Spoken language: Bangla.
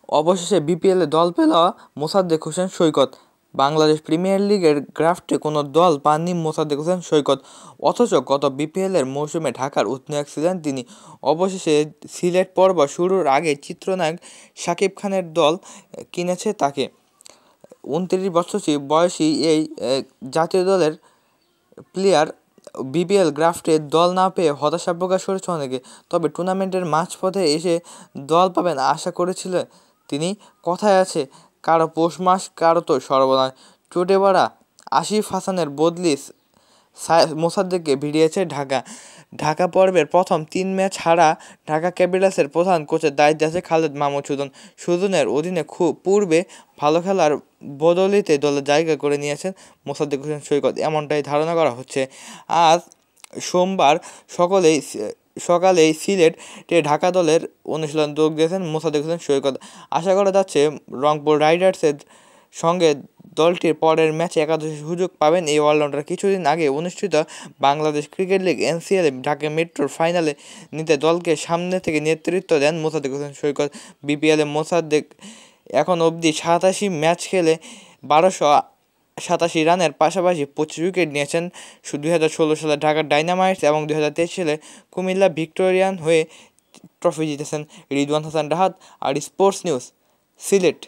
অবশেষে বিপিএলে দল পেল মোসাদ্দেক হোসেন সৈকত। বাংলাদেশ প্রিমিয়ার লিগের ড্রাফটে কোনো দল পাননি মোসাদ্দেক হোসেন সৈকত, অথচ গত বিপিএলের মৌসুমে ঢাকার অধিনায়ক ছিলেন তিনি। অবশেষে সিলেট পর্ব শুরুর আগে চিত্রনায়ক শাকিব খানের দল কিনেছে তাকে। 29 বছর বয়সী এই জাতীয় দলের প্লেয়ার বিপিএল ড্রাফটে দল না পেয়ে হতাশা প্রকাশ করেছে অনেকে। তবে টুর্নামেন্টের মাঝপথে এসে দল পাবেন আশা করেছিলেন তিনি। কথায় আছে, কারো পৌষ মাস, কারো তো সর্বনাশ। চোটে পড়া আসিফ হাসানের বদলি মোসাদ্দেককে ভিড়িয়েছে ঢাকা পর্বের প্রথম 3 ম্যাচ হারা ঢাকা ক্যাপিটালসের প্রধান কোচের দায়িত্বে আছে খালেদ মাহমুদ সুজনের অধীনে পূর্বে ভালো খেলার বদৌলতে দলে জায়গা করে নিয়েছেন মোসাদ্দেক হোসেন সৈকত, এমনটাই ধারণা করা হচ্ছে। আজ সোমবার সকালেই সিলেটে ঢাকা দলের অনুশীলন যোগ দিয়েছেন মোসাদ্দেক হোসেন সৈকত। আশা করা যাচ্ছে রংপুর রাইডার্সের সঙ্গে দলটির পরের ম্যাচে একাদশে সুযোগ পাবেন এই অলরাউন্ডার। কিছুদিন আগে অনুষ্ঠিত বাংলাদেশ ক্রিকেট লিগ এনসিএলে ঢাকা মেট্রোর ফাইনালে নিতে দলকে সামনে থেকে নেতৃত্ব দেন মোসাদ্দেক হোসেন সৈকত। বিপিএলে মোসাদ্দেক এখন অবধি 87 ম্যাচ খেলে 1287 রানের পাশাপাশি 25 উইকেট নিয়েছেন। 2016 সালে ঢাকা ডায়নামাইটস এবং 2023 সালে কুমিল্লা ভিক্টোরিয়ান হয়ে ট্রফি জিতেছেন। রিদওয়ান হাসান রাহাত, আর স্পোর্টস নিউজ, সিলেট।